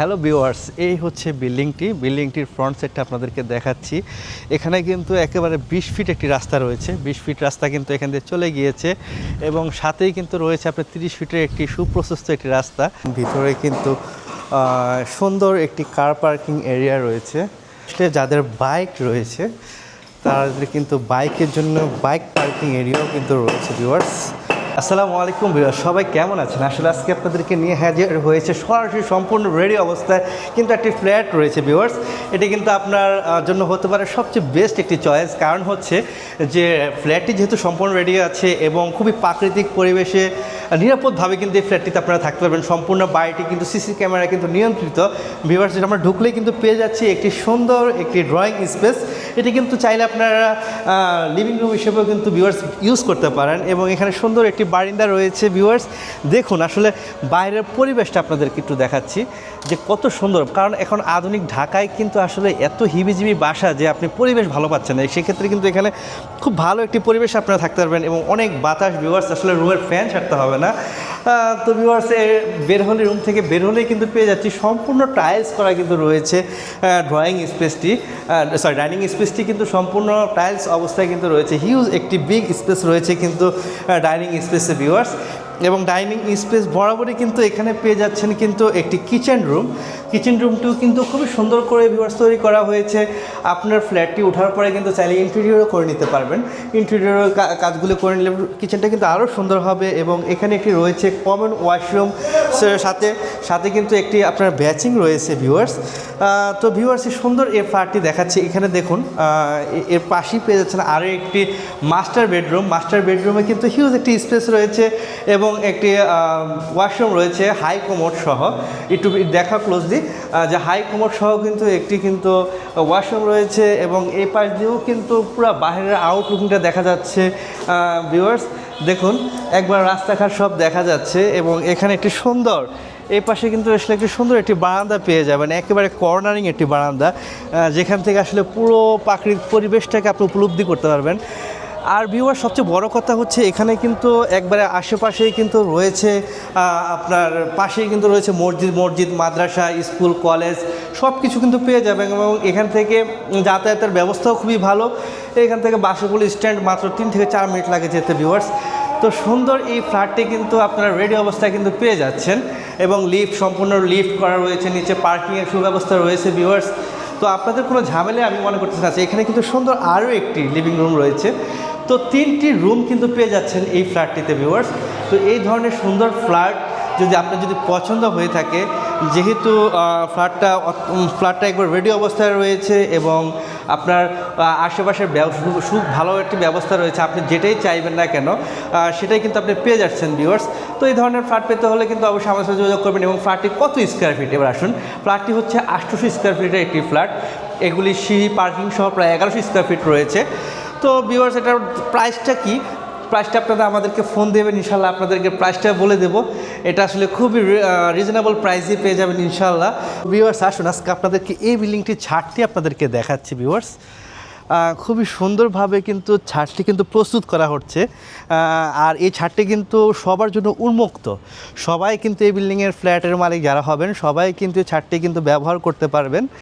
Hello viewers, এই হচ্ছে বিল্ডিংটির ফ্রন্ট সাইডটা আপনাদেরকে দেখাচ্ছি। এখানে কিন্তু একেবারে 20 ফিট একটি রাস্তা রয়েছে। 20 ফিট রাস্তা কিন্তু এখান দিয়ে চলে গিয়েছে এবং সাথেই কিন্তু রয়েছে আপনার 30 ফিটের একটি সুপ্রশস্ত একটি রাস্তা। ভিতরে কিন্তু সুন্দর একটি কার পার্কিং এরিয়া রয়েছে। যাদের বাইক রয়েছে তাদের কিন্তু বাইকের জন্য বাইক পার্কিং এরিয়াও কিন্তু রয়েছে ভিউয়ার্স। আসসালামু আলাইকুম ভিউয়ার্স, সবাই কেমন আছেন? আসলে আজকে আপনাদেরকে নিয়ে হাজির হয়েছে সরাসরি সম্পূর্ণ রেডি অবস্থায় কিন্তু একটি ফ্ল্যাট রয়েছে ভিউয়ার্স। এটি কিন্তু আপনার জন্য হতে পারে সবচেয়ে বেস্ট একটি চয়েস। কারণ হচ্ছে যে ফ্ল্যাটটি যেহেতু সম্পূর্ণ রেডি আছে এবং খুবই প্রাকৃতিক পরিবেশে নিরাপদভাবে কিন্তু এই ফ্ল্যাটটিতে আপনারা থাকতে পারবেন। সম্পূর্ণ বাড়িটি কিন্তু সিসি ক্যামেরা কিন্তু নিয়ন্ত্রিত ভিউয়ার্স। যেটা আমরা ঢুকলেই কিন্তু পেয়ে যাচ্ছি একটি সুন্দর একটি ড্রয়িং স্পেস। এটি কিন্তু চাইলে আপনারা লিভিং রুম হিসেবেও কিন্তু ভিউয়ার্স ইউজ করতে পারেন এবং এখানে সুন্দর একটি বারিন্দা রয়েছে ভিউয়ার্স। দেখুন আসলে বাইরের পরিবেশটা আপনাদেরকে একটু দেখাচ্ছি যে কত সুন্দর। কারণ এখন আধুনিক ঢাকায় কিন্তু আসলে এত হিবিজিবি বাসা যে আপনি পরিবেশ ভালো পাচ্ছেন না, সেক্ষেত্রে কিন্তু এখানে খুব ভালো একটি পরিবেশ আপনারা থাকতে পারবেন এবং অনেক বাতাস ভিউয়ার্স। আসলে রুমের ফ্যান ছাড়তে হবে না। তো ভিউয়ার্স বের হলে রুম থেকে বের হলেই কিন্তু পেয়ে যাচ্ছি সম্পূর্ণ টাইলস করা কিন্তু রয়েছে ডাইনিং স্পেসটি কিন্তু সম্পূর্ণ টাইলস অবস্থায় কিন্তু রয়েছে। হিউজ একটি বিগ স্পেস রয়েছে কিন্তু ডাইনিং স্পেসে ভিউয়ার্স। এবং ডাইনিং স্পেস বরাবরই কিন্তু এখানে পেয়ে যাচ্ছেন কিন্তু একটি কিচেন রুমটিও কিন্তু খুবই সুন্দর করে ভিউয়ার্স তৈরি করা হয়েছে। আপনার ফ্ল্যাটটি ওঠার পরে কিন্তু চাইলে ইন্টেরিয়রও করে নিতে পারবেন। ইন্টেরিয়র কাজগুলো করে নিলে কিচেনটা কিন্তু আরও সুন্দর হবে। এবং এখানে একটি রয়েছে কমন ওয়াশরুম, সাথে কিন্তু একটি আপনার ব্যাচিং রয়েছে ভিউয়ার্স। তো ভিউয়ার্স এই সুন্দর এই ফ্ল্যাটটি দেখাচ্ছে। এখানে দেখুন এর পাশেই পেয়ে যাচ্ছেন আরও একটি মাস্টার বেডরুমে কিন্তু হিউজ একটি স্পেস রয়েছে এবং একটি ওয়াশরুম রয়েছে হাই কমোড সহ। একটু দেখা ক্লোজলি যে হাই কমোড সহ কিন্তু একটি কিন্তু ওয়াশরুম রয়েছে এবং এই পাশ দিয়েও কিন্তু পুরো বাইরের আউটলুকিংটা দেখা যাচ্ছে ভিউয়ার্স। দেখুন একবার রাস্তাঘাট সব দেখা যাচ্ছে এবং এখানে একটি সুন্দর এই পাশে কিন্তু আসলে একটি সুন্দর একটি বারান্দা পেয়ে যাবেন, একেবারে কর্নারিং একটি বারান্দা, যেখান থেকে আসলে পুরো প্রাকৃতিক পরিবেশটাকে আপনি উপলব্ধি করতে পারবেন। আর ভিউয়ার সবচেয়ে বড় কথা হচ্ছে এখানে কিন্তু একবারে আশেপাশেই কিন্তু রয়েছে আপনার পাশেই কিন্তু রয়েছে মসজিদ, মাদ্রাসা, স্কুল, কলেজ সব কিছু কিন্তু পেয়ে যাবেন এবং এখান থেকে যাতায়াতের ব্যবস্থাও খুবই ভালো। এখান থেকে বাসগুলো স্ট্যান্ড মাত্র 3 থেকে 4 মিনিট লাগে যেতে ভিউয়ার্স। তো সুন্দর এই ফ্ল্যাটটি কিন্তু আপনারা রেডি অবস্থায় কিন্তু পেয়ে যাচ্ছেন এবং সম্পূর্ণ লিফট করা রয়েছে, নিচে পার্কিংয়ের সুব্যবস্থা রয়েছে ভিউয়ার্স। তো আপনাদের কোনো ঝামেলা আমি মনে করতে চাচ্ছি। এখানে কিন্তু সুন্দর আরও একটি লিভিং রুম রয়েছে। তো 3টি রুম কিন্তু পেয়ে যাচ্ছেন এই ফ্ল্যাটটিতে ভিউয়ার্স। তো এই ধরনের সুন্দর ফ্ল্যাট আপনার যদি পছন্দ হয়ে থাকে, যেহেতু ফ্ল্যাটটা একবার রেডি অবস্থায় রয়েছে এবং আপনার আশেপাশের ভালো একটি ব্যবস্থা রয়েছে, আপনি যেটাই চাইবেন না কেন সেটাই কিন্তু আপনি পেয়ে যাচ্ছেন ভিউয়ার্স। তো এই ধরনের ফ্ল্যাট পেতে হলে কিন্তু অবশ্যই আমার সাথে যোগাযোগ করবেন। এবং ফ্ল্যাটটি কত স্কোয়ার ফিট এবার আসুন। ফ্ল্যাটটি হচ্ছে 800 স্কোয়ার ফিটের একটি ফ্ল্যাট। এগুলি সিঁড়ি পার্কিং সহ প্রায় 1100 স্কোয়ার ফিট রয়েছে। তো ভিউয়ার্স এটার প্রাইসটা আপনারা আমাদেরকে ফোন দেবেন, ইনশাল্লাহ আপনাদেরকে প্রাইসটা বলে দেবো। এটা আসলে খুবই রিজনেবল প্রাইসে পেয়ে যাবেন ইনশাল্লাহ। ভিউয়ার্স আসুন আজকে আপনাদেরকে এই বিল্ডিংটির ছাদটি আপনাদেরকে দেখাচ্ছি ভিউয়ার্স। খুবই সুন্দরভাবে কিন্তু ছাদটি কিন্তু প্রস্তুত করা হচ্ছে। আর এই ছাদটি কিন্তু সবার জন্য উন্মুক্ত। সবাই কিন্তু এই বিল্ডিংয়ের ফ্ল্যাটের মালিক যারা হবেন সবাই কিন্তু এই ছাদটি কিন্তু ব্যবহার করতে পারবেন।